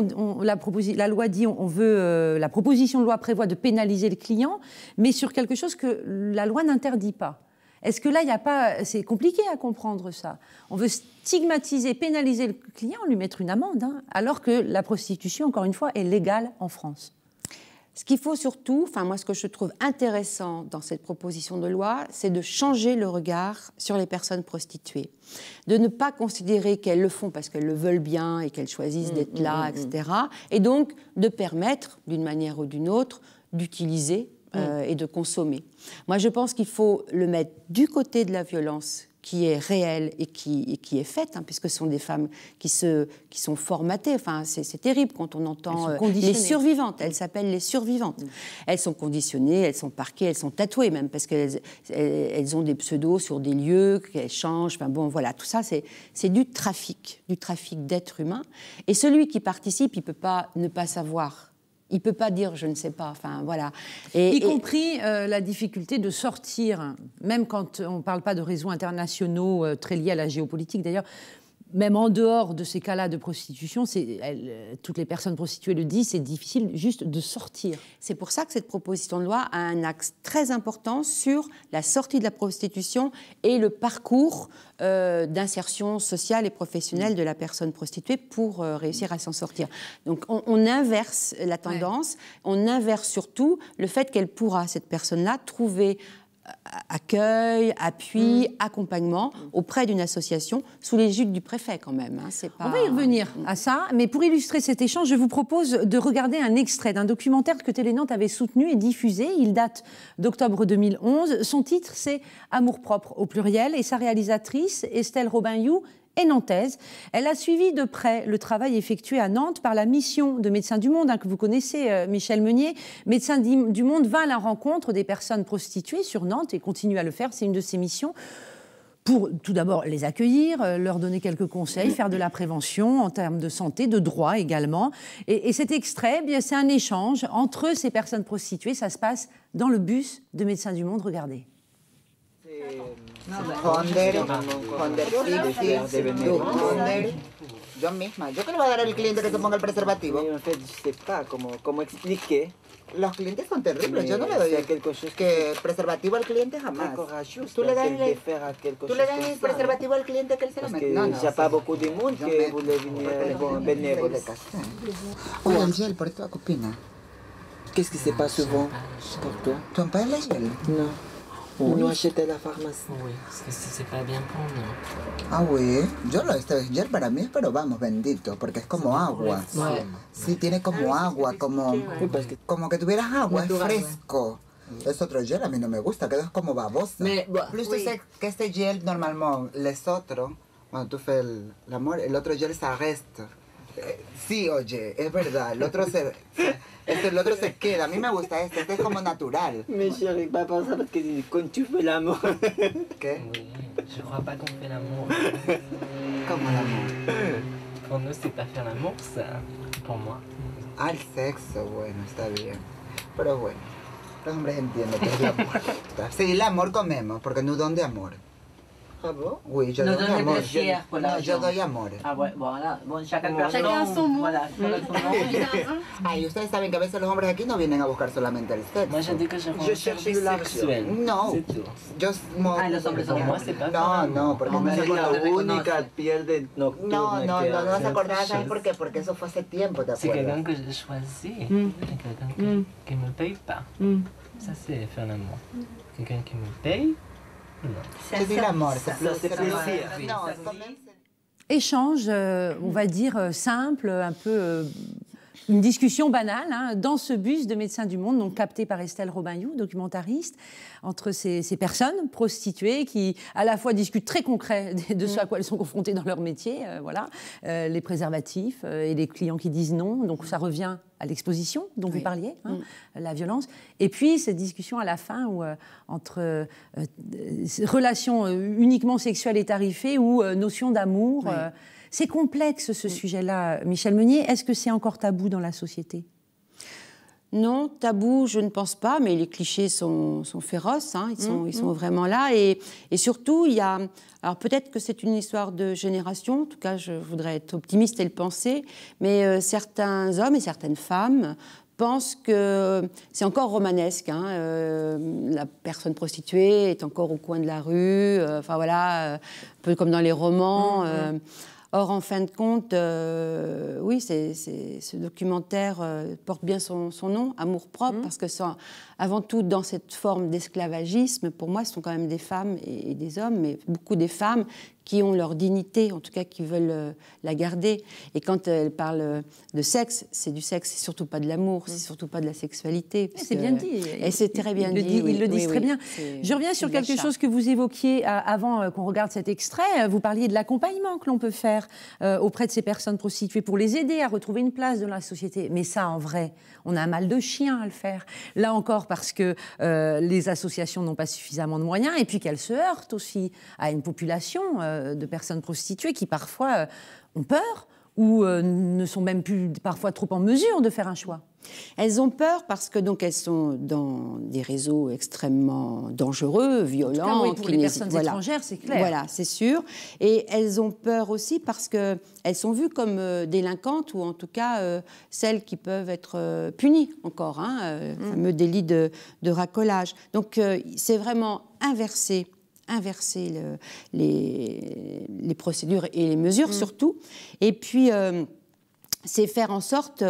la loi dit la proposition de loi prévoit de pénaliser le client, mais sur quelque chose que la loi n'interdit pas. Est-ce que là, il n'y a pas... C'est compliqué à comprendre ça. On veut stigmatiser, pénaliser le client, lui mettre une amende, alors que la prostitution, encore une fois, est légale en France. Ce qu'il faut surtout, moi ce que je trouve intéressant dans cette proposition de loi, c'est de changer le regard sur les personnes prostituées. De ne pas considérer qu'elles le font parce qu'elles le veulent bien et qu'elles choisissent d'être là, etc. Et donc de permettre, d'une manière ou d'une autre, d'utiliser et de consommer. Moi je pense qu'il faut le mettre du côté de la violence qui est réelle et qui est faite, puisque ce sont des femmes qui sont formatées. C'est terrible quand on entend les survivantes. Elles s'appellent les survivantes. Elles sont conditionnées, elles sont parquées, elles sont tatouées même, parce qu'elles ont des pseudos sur des lieux qu'elles changent. Voilà, tout ça, c'est du trafic d'êtres humains. Et celui qui participe, il ne peut pas ne pas savoir. Il ne peut pas dire « je ne sais pas ». Voilà. Y compris la difficulté de sortir, même quand on ne parle pas de réseaux internationaux très liés à la géopolitique d'ailleurs, même en dehors de ces cas-là de prostitution, toutes les personnes prostituées le disent, c'est difficile juste de sortir. C'est pour ça que cette proposition de loi a un axe très important sur la sortie de la prostitution et le parcours d'insertion sociale et professionnelle de la personne prostituée pour réussir à s'en sortir. Donc on inverse la tendance, on inverse surtout le fait qu'elle pourra, cette personne-là, trouver accueil, appui, accompagnement auprès d'une association sous l'égide du préfet quand même. Hein, c'est pas... On va y revenir à ça, mais pour illustrer cet échange, je vous propose de regarder un extrait d'un documentaire que Télé Nantes avait soutenu et diffusé. Il date d'octobre 2011. Son titre, c'est « Amour-propre » au pluriel, et sa réalisatrice, Estelle Robin-You, est nantaise. Elle a suivi de près le travail effectué à Nantes par la mission de Médecins du Monde, que vous connaissez, Michel Meunier. Médecins du Monde va à la rencontre des personnes prostituées sur Nantes et continue à le faire. C'est une de ses missions pour tout d'abord les accueillir, leur donner quelques conseils, faire de la prévention en termes de santé, de droit également. Et cet extrait, bien, c'est un échange entre ces personnes prostituées. Ça se passe dans le bus de Médecins du Monde. Regardez. Yo misma, yo que le voy a dar al cliente que se ponga el preservativo. En fait, je sais pas cómo expliquer. Los clientes son terribles, yo no le doy que preservativo al cliente jamás. Tú le das el preservativo al cliente que él se lo mete. No, ya pas beaucoup de monde que voulait venir bénévole. Oye, el gel, por esto, ¿qué opina? Qu'est-ce qui se passe souvent pour toi? ¿Tu empleas el gel? Non. Uno acheta en la farmacie. Oui, parce que c'est pas bien prendre. Ah, oui. Yo este gel para mí es, pero vamos, bendito, porque es como agua. Sí, tiene como agua, como que tuvieras agua, es fresco. Es otro gel, a mí no me gusta, quedas como babosa. Plus tu sais que este gel, normalement, les otros, cuando tú fais el amor, el otro gel se arresta. Sí, oye, es verdad, el otro se queda. A mí me gusta este es como natural. Mais chérie, pas pour ça, parce que quand tu fais l'amour... ¿Qué? Oui, je crois pas qu'on fait l'amour. Comment l'amour? Pour nous, c'est pas faire l'amour, ça, pour moi. Ah, el sexo, bueno, está bien. Pero bueno, los hombres entienden que es el amor. Sí, el amor comemos, porque nous donne de amor. Ah bon? Oui, je donne amor. No, yo doy amor. Ah, voilà. Bon, chacun son mot. Voilà, chacun son mot. Ay, ustedes saben que a veces los hombres aquí no vienen a buscar solamente el sexo. Moi, je dis que je cherche le sexuel. No. C'est tout. Los hombres son Moi, c'est pas No, porque no no es la única piel de nocturna. No vas a acordar, ¿sabes por qué? Porque eso fue hace tiempo, ¿te C'est acuerdas? quelqu'un que je choisis, quelqu'un qui me paye pas. Ça, c'est faire l'amour. Quelqu'un qui me paye, non. C'est de l'amor. C'est plaisir. No, es comerse. Échange, on va dire, simple, un peu... une discussion banale, hein, dans ce bus de Médecins du Monde, donc capté par Estelle Robin-You, documentariste, entre ces personnes prostituées qui, à la fois, discutent très concret de ce à quoi elles sont confrontées dans leur métier, voilà, les préservatifs et les clients qui disent non. Donc ça revient à l'exposition dont vous parliez, hein, la violence. Et puis cette discussion à la fin où, entre relations uniquement sexuelles et tarifées ou notion d'amour. C'est complexe ce sujet-là, Michel Meunier. Est-ce que c'est encore tabou dans la société ? Non, tabou, je ne pense pas, mais les clichés sont féroces, hein, ils sont vraiment là. Et surtout, il y a... Alors peut-être que c'est une histoire de génération, en tout cas je voudrais être optimiste et le penser, mais certains hommes et certaines femmes pensent que c'est encore romanesque, hein, la personne prostituée est encore au coin de la rue, enfin voilà, un peu comme dans les romans. Or, en fin de compte, oui, ce documentaire porte bien son nom, Amour-propre, parce que c'est avant tout dans cette forme d'esclavagisme. Pour moi, ce sont quand même des femmes et des hommes, mais beaucoup des femmes qui ont leur dignité, en tout cas qui veulent la garder. Et quand elle parle de sexe, c'est du sexe, c'est surtout pas de l'amour, c'est surtout pas de la sexualité. C'est bien dit. Et c'est très bien dit. Ils le disent très bien. Je reviens sur quelque chose que vous évoquiez avant qu'on regarde cet extrait. Vous parliez de l'accompagnement que l'on peut faire auprès de ces personnes prostituées pour les aider à retrouver une place dans la société. Mais ça, en vrai, on a un mal de chien à le faire. Là encore, parce que les associations n'ont pas suffisamment de moyens et puis qu'elles se heurtent aussi à une population de personnes prostituées qui parfois ont peur ou ne sont même plus parfois trop en mesure de faire un choix? Elles ont peur parce que donc elles sont dans des réseaux extrêmement dangereux, violents. Oui, pour les personnes étrangères, c'est clair. Voilà, c'est sûr. Et elles ont peur aussi parce qu'elles sont vues comme délinquantes ou en tout cas celles qui peuvent être punies encore, le fameux délit de racolage. Donc c'est vraiment inverser les procédures et les mesures surtout. Et puis c'est faire en sorte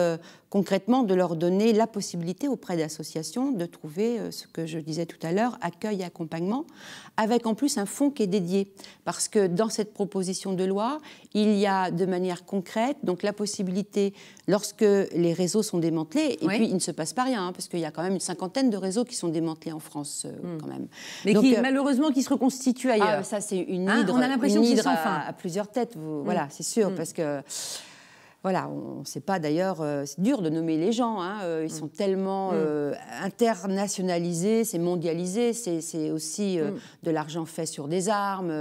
concrètement de leur donner la possibilité auprès d'associations de trouver ce que je disais tout à l'heure, accueil et accompagnement, avec en plus un fonds qui est dédié. Parce que dans cette proposition de loi, il y a de manière concrète donc la possibilité, lorsque les réseaux sont démantelés, et puis il ne se passe pas rien, parce qu'il y a quand même une 50aine de réseaux qui sont démantelés en France quand même. Mais donc, malheureusement qui se reconstituent ailleurs. Ah, ça c'est une hydre, on a l'impression que c'est sans fin. À plusieurs têtes, voilà, c'est sûr, parce que... Voilà, on ne sait pas d'ailleurs, c'est dur de nommer les gens, ils sont tellement internationalisés, c'est mondialisé, c'est aussi de l'argent fait sur des armes,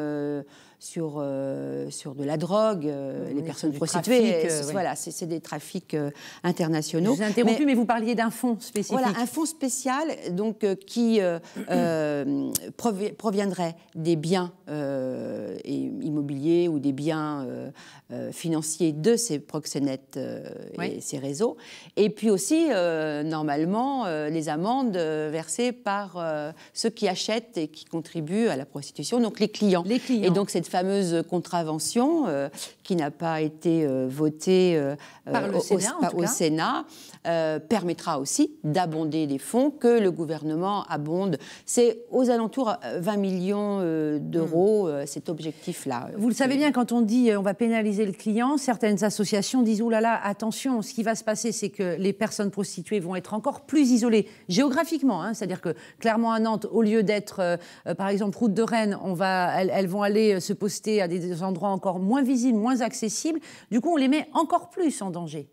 sur de la drogue, les personnes prostituées, voilà, c'est des trafics internationaux. Je vous ai interrompu, mais vous parliez d'un fonds spécifique. Voilà, un fonds spécial donc, qui proviendrait des biens immobiliers ou des biens financiers de ces proxénètes et ces réseaux. Et puis aussi, normalement, les amendes versées par ceux qui achètent et qui contribuent à la prostitution, donc les clients. Et donc cette fameuse contravention qui n'a pas été votée au Sénat permettra aussi d'abonder les fonds que le gouvernement abonde. C'est aux alentours 20 millions d'euros, cet objectif-là. Vous le savez bien, quand on dit on va pénaliser le client, certaines associations disent « Ouh là là, attention, ce qui va se passer, c'est que les personnes prostituées vont être encore plus isolées géographiquement. C'est-à-dire que clairement à Nantes, au lieu d'être, par exemple, route de Rennes, elles vont aller se poster à des endroits encore moins visibles, moins accessibles. Du coup, on les met encore plus en danger.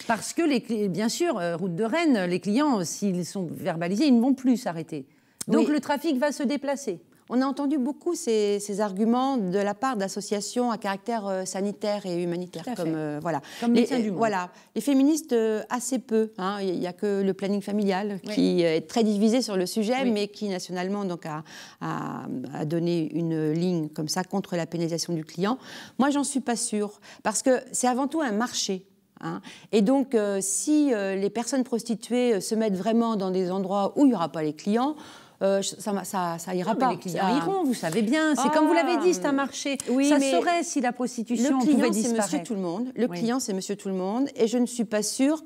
Parce que, bien sûr, route de Rennes, les clients, s'ils sont verbalisés, ils ne vont plus s'arrêter. Donc le trafic va se déplacer. On a entendu beaucoup ces arguments de la part d'associations à caractère sanitaire et humanitaire. Comme Médecins du Monde. Voilà. Les féministes, assez peu. Il n'y a que le planning familial qui est très divisé sur le sujet, mais qui nationalement donc, a donné une ligne comme ça contre la pénalisation du client. Moi, j'en suis pas sûre, parce que c'est avant tout un marché. Et donc, si les personnes prostituées se mettent vraiment dans des endroits où il n'y aura pas les clients, ça ira pas. Les clients iront, vous savez bien. C'est comme vous l'avez dit, c'est un marché. Oui, ça saurait si la prostitution pouvait disparaître. Le client, c'est monsieur tout le monde. Le client, c'est monsieur tout le monde. Et je ne suis pas sûre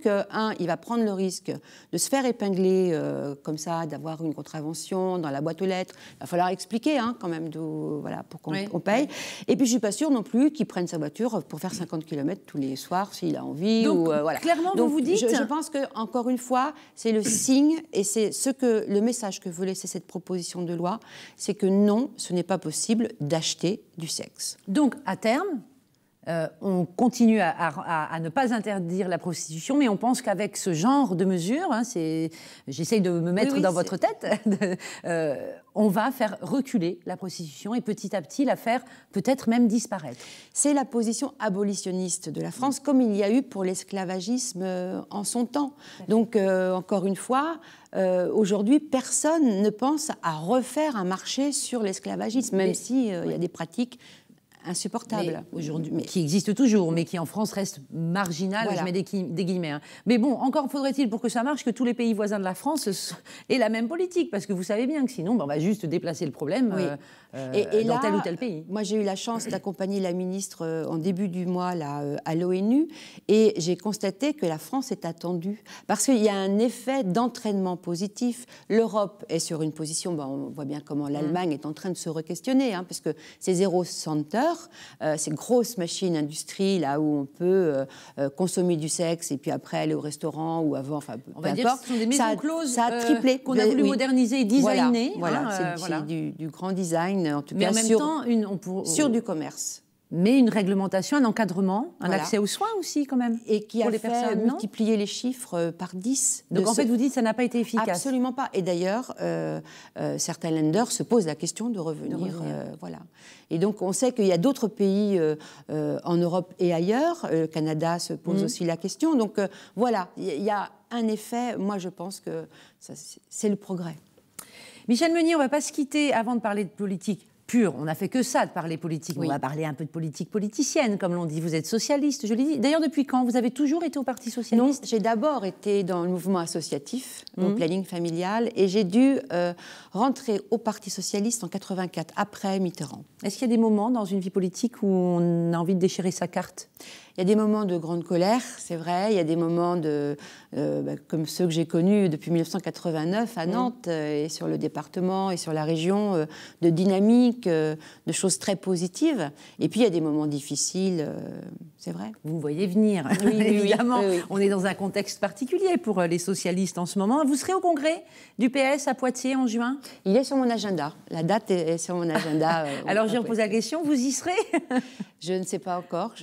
il va prendre le risque de se faire épingler comme ça, d'avoir une contravention dans la boîte aux lettres. Il va falloir expliquer quand même pour qu'on paye. Et puis, je ne suis pas sûre non plus qu'il prenne sa voiture pour faire 50 km tous les soirs s'il a envie. Donc, clairement, vous vous dites... Je pense qu'encore une fois, c'est le signe et c'est le message que veut laisser cette proposition de loi, c'est que non, ce n'est pas possible d'acheter du sexe. Donc, à terme, on continue à ne pas interdire la prostitution, mais on pense qu'avec ce genre de mesures, j'essaye de me mettre dans votre tête, on va faire reculer la prostitution et petit à petit la faire peut-être même disparaître. C'est la position abolitionniste de la France, comme il y a eu pour l'esclavagisme en son temps. Donc, encore une fois, aujourd'hui, personne ne pense à refaire un marché sur l'esclavagisme, même s'il y a des pratiques insupportable aujourd'hui, qui existe toujours, mais qui en France reste marginal, je mets des guillemets. Mais bon, encore faudrait-il pour que ça marche que tous les pays voisins de la France aient la même politique, parce que vous savez bien que sinon, on va juste déplacer le problème dans tel ou tel pays. Moi, j'ai eu la chance d'accompagner la ministre en début du mois à l'ONU, et j'ai constaté que la France est attendue, parce qu'il y a un effet d'entraînement positif. L'Europe est sur une position, on voit bien comment l'Allemagne est en train de se re-questionner, parce que c'est zéro center, ces grosses machines industrie là où on peut consommer du sexe et puis après aller au restaurant ou avant, on va dire que ce sont des maisons closes ça a triplé qu'on a voulu moderniser et designer. C'est du grand design en tout cas en même temps, sur du commerce. Mais une réglementation, un encadrement, un Voilà. accès aux soins aussi quand même. Et qui pour a les fait personnes, non multiplier les chiffres par 10. Donc en fait, vous dites que ça n'a pas été efficace. Absolument pas. Et d'ailleurs, certains lenders se posent la question de revenir. Voilà. Et donc, on sait qu'il y a d'autres pays en Europe et ailleurs. Le Canada se pose aussi la question. Donc, voilà, il y a un effet. Moi, je pense que c'est le progrès. Michel Meunier, on ne va pas se quitter avant de parler de politique pure. On n'a fait que ça, de parler politique. Oui. On va parler un peu de politique politicienne, comme l'on dit. Vous êtes socialiste, je l'ai dit. D'ailleurs, depuis quand? Vous avez toujours été au Parti socialiste? Non, j'ai d'abord été dans le mouvement associatif, au planning familial, et j'ai dû rentrer au Parti socialiste en 84, après Mitterrand. Est-ce qu'il y a des moments dans une vie politique où on a envie de déchirer sa carte? Il y a des moments de grande colère, c'est vrai. Il y a des moments comme ceux que j'ai connus depuis 1989 à Nantes et sur le département et sur la région, de dynamique, de choses très positives. Et puis il y a des moments difficiles, c'est vrai. Vous me voyez venir, oui, évidemment. Oui. On est dans un contexte particulier pour les socialistes en ce moment. Vous serez au congrès du PS à Poitiers en juin? Il est sur mon agenda. La date est sur mon agenda. Alors je repose la question, vous y serez? Je ne sais pas encore.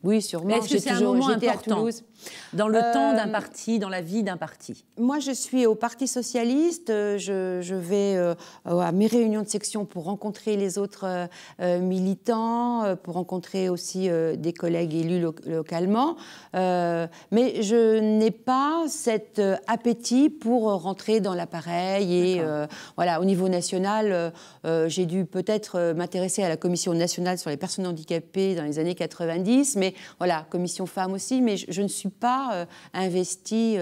Oui, sûrement. Mais est-ce que c'est un moment important à Toulouse. Dans le temps d'un parti, dans la vie d'un parti? Moi, je suis au Parti socialiste. Je vais à mes réunions de section pour rencontrer les autres militants, pour rencontrer aussi des collègues élus localement. Mais je n'ai pas cet appétit pour rentrer dans l'appareil. Et voilà, au niveau national, j'ai dû peut-être m'intéresser à la Commission nationale sur les personnes handicapées dans les années 90. Mais voilà, commission femmes aussi. Mais je ne suis pas investie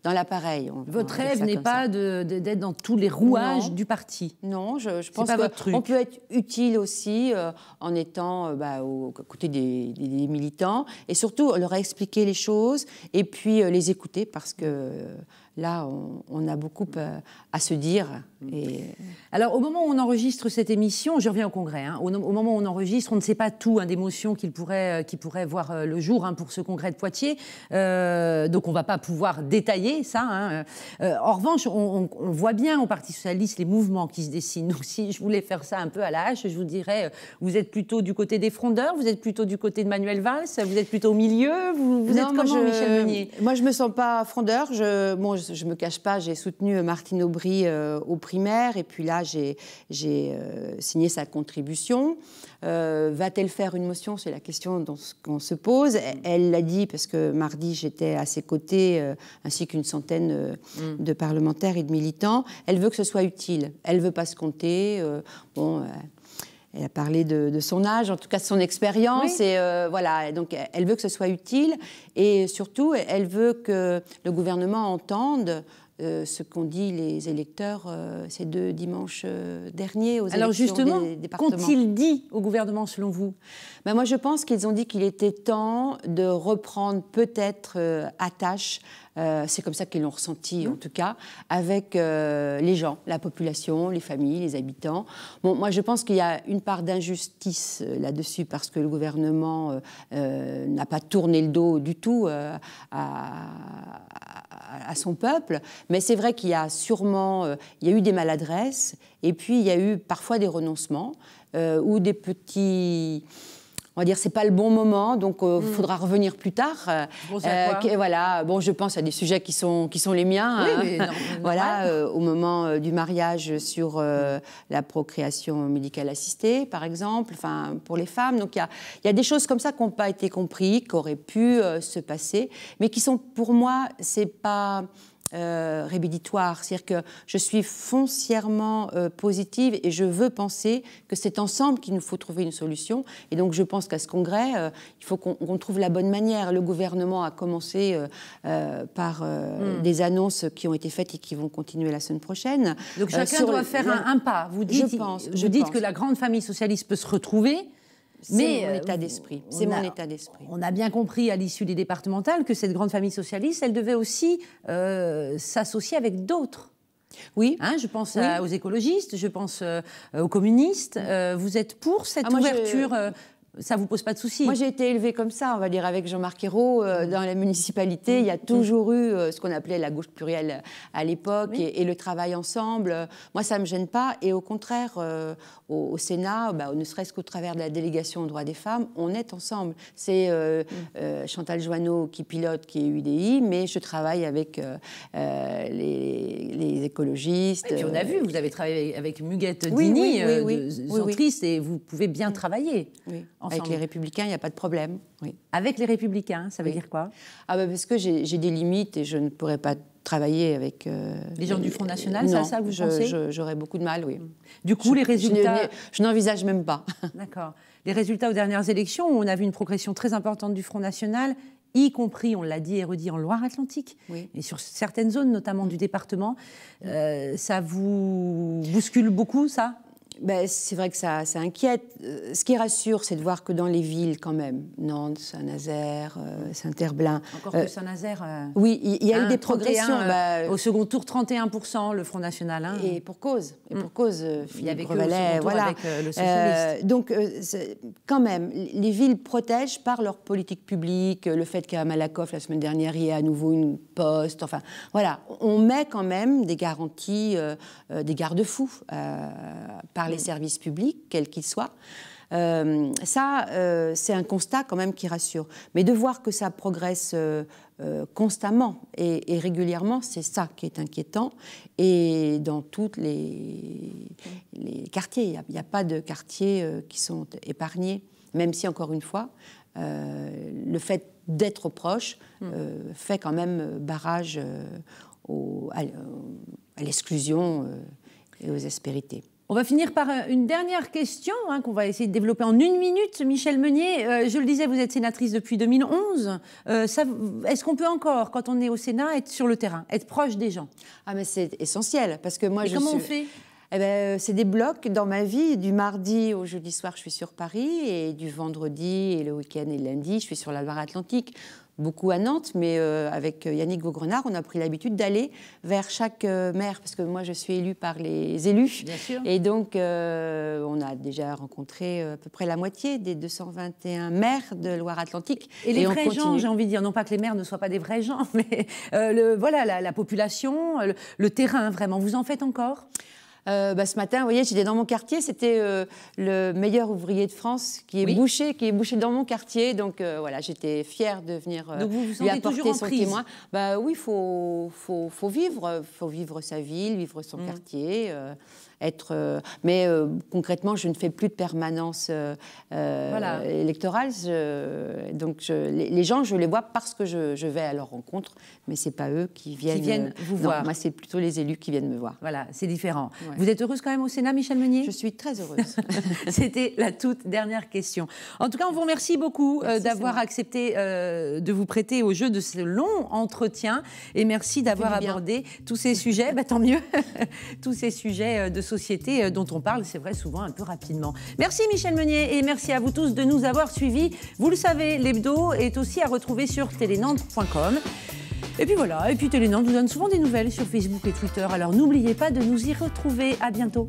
dans l'appareil. Votre rêve n'est pas d'être dans tous les rouages du parti? Non, je pense qu'on peut être utile aussi en étant aux côtés des militants et surtout leur expliquer les choses et puis les écouter parce que là, on a beaucoup à se dire. Alors, au moment où on enregistre cette émission, je reviens au congrès, au moment où on enregistre, on ne sait pas tout des motions qui pourraient voir le jour pour ce congrès de Poitiers. Donc, on ne va pas pouvoir détailler ça. En revanche, on voit bien au Parti socialiste les mouvements qui se dessinent. Donc, si je voulais faire ça un peu à la hache, je vous dirais, vous êtes plutôt du côté des frondeurs, vous êtes plutôt du côté de Manuel Valls, vous êtes plôt au milieu, vous êtes comment, Michel Meunier? Moi, je ne me sens pas frondeur. Je ne me cache pas, j'ai soutenu Martine Aubry aux primaires et puis là, j'ai signé sa contribution. Va-t-elle faire une motion? C'est la question qu'on se pose. Elle l'a dit parce que mardi, j'étais à ses côtés, ainsi qu'une centaine de parlementaires et de militants. Elle veut que ce soit utile. Elle ne veut pas se compter. Elle a parlé de son âge, en tout cas de son expérience. Oui. Et voilà, donc elle veut que ce soit utile. Et surtout, elle veut que le gouvernement entende ce qu'ont dit les électeurs ces 2 dimanches derniers aux Alors élections justement, des départements. qu'ont-ils dit au gouvernement selon vous? Moi, je pense qu'ils ont dit qu'il était temps de reprendre peut-être à tâche, c'est comme ça qu'ils l'ont ressenti en tout cas, avec les gens, la population, les familles, les habitants. Bon, moi, je pense qu'il y a une part d'injustice là-dessus parce que le gouvernement n'a pas tourné le dos du tout à son peuple, mais c'est vrai qu'il y a sûrement, il y a eu des maladresses et puis il y a eu parfois des renoncements ou des petits... On va dire c'est pas le bon moment, donc faudra revenir plus tard. Voilà, bon, je pense à des sujets qui sont les miens. Oui, mais voilà, au moment du mariage sur la procréation médicale assistée, par exemple, enfin pour les femmes. Donc il y a des choses comme ça qui n'ont pas été comprises, qui auraient pu se passer, mais qui sont pour moi c'est pas rédhibitoire. C'est-à-dire que je suis foncièrement positive et je veux penser que c'est ensemble qu'il nous faut trouver une solution. Et donc je pense qu'à ce congrès, il faut qu'on trouve la bonne manière. Le gouvernement a commencé par des annonces qui ont été faites et qui vont continuer la semaine prochaine. Donc chacun doit faire un pas. Vous dites, je pense que la grande famille socialiste peut se retrouver. C'est mon état d'esprit. C'est mon état d'esprit. On a bien compris à l'issue des départementales que cette grande famille socialiste, elle devait aussi s'associer avec d'autres. Oui. Je pense aux écologistes, je pense aux communistes. Vous êtes pour cette ouverture ça vous pose pas de soucis? Moi, j'ai été élevée comme ça, on va dire, avec Jean-Marc Ayrault. Dans la municipalité, il y a toujours eu ce qu'on appelait la gauche plurielle à l'époque et le travail ensemble. Moi, ça me gêne pas. Et au contraire, au Sénat, ne serait-ce qu'au travers de la délégation aux droits des femmes, on est ensemble. C'est Chantal Joanneau qui pilote, qui est UDI, mais je travaille avec les écologistes. Et puis on a vu, vous avez travaillé avec Muguette Dini, centriste, et vous pouvez bien travailler. Oui. Ensemble. Avec les Républicains, il n'y a pas de problème. Oui. Avec les Républicains, ça veut dire quoi? Parce que j'ai des limites et je ne pourrais pas travailler avec... les gens du Front National, non, ça vous pensez? J'aurais beaucoup de mal, oui. Du coup, les résultats... Je n'envisage même pas. D'accord. Les résultats aux dernières élections, on a vu une progression très importante du Front National, y compris, on l'a dit et redit, en Loire-Atlantique, et sur certaines zones, notamment du département. Ça vous bouscule beaucoup, ça? C'est vrai que ça inquiète. Ce qui rassure, c'est de voir que dans les villes, quand même, Nantes, Saint-Nazaire, Saint-Herblain... Encore que Saint-Nazaire... oui, il y a eu des progressions. Au second tour, 31%, le Front National. Hein. Et pour cause. Il y avait que le second tour avec le socialiste. Donc, quand même, les villes protègent par leur politique publique, le fait qu'à Malakoff, la semaine dernière, il y ait à nouveau une poste. Enfin, voilà, on met quand même des garanties, des garde-fous par les services publics, quels qu'ils soient. C'est un constat quand même qui rassure. Mais de voir que ça progresse constamment et régulièrement, c'est ça qui est inquiétant. Et dans tous les quartiers, il n'y a pas de quartiers qui sont épargnés, même si, encore une fois, le fait d'être proche fait quand même barrage à l'exclusion et aux aspérités. On va finir par une dernière question qu'on va essayer de développer en 1 minute. Michèle Meunier, je le disais, vous êtes sénatrice depuis 2011. Est-ce qu'on peut encore, quand on est au Sénat, être sur le terrain, être proche des gens? Mais c'est essentiel, parce que moi, comment on fait? C'est des blocs dans ma vie. Du mardi au jeudi soir, je suis sur Paris, et du vendredi et le week-end et le lundi, je suis sur la Loire-Atlantique. Beaucoup à Nantes, mais avec Yannick Vaugrenard, on a pris l'habitude d'aller vers chaque maire, parce que moi, je suis élue par les élus. Bien sûr. Et donc, on a déjà rencontré à peu près la moitié des 221 maires de Loire-Atlantique. Et les vrais gens, j'ai envie de dire, non pas que les maires ne soient pas des vrais gens, mais voilà, la population, le terrain, vraiment, vous en faites encore? Ce matin, vous voyez, j'étais dans mon quartier, c'était le meilleur ouvrier de France qui est bouché dans mon quartier. Donc voilà, j'étais fière de venir lui apporter son témoin. Oui, il faut vivre sa ville, vivre son quartier. Mais concrètement, je ne fais plus de permanence électorale. Donc les gens, je les vois parce que je vais à leur rencontre, mais ce n'est pas eux qui viennent vous voir. Moi, c'est plutôt les élus qui viennent me voir. Voilà, c'est différent. Ouais. Vous êtes heureuse quand même au Sénat, Michèle Meunier? Je suis très heureuse. C'était la toute dernière question. En tout cas, on vous remercie beaucoup d'avoir accepté de vous prêter au jeu de ce long entretien, et merci d'avoir abordé tous ces sujets, tant mieux, tous ces sujets de société dont on parle, c'est vrai, souvent un peu rapidement. Merci Michèle Meunier, et merci à vous tous de nous avoir suivis. Vous le savez, l'hebdo est aussi à retrouver sur telenantes.com. Et puis voilà, et puis Télénantes vous donne souvent des nouvelles sur Facebook et Twitter, alors n'oubliez pas de nous y retrouver. À bientôt.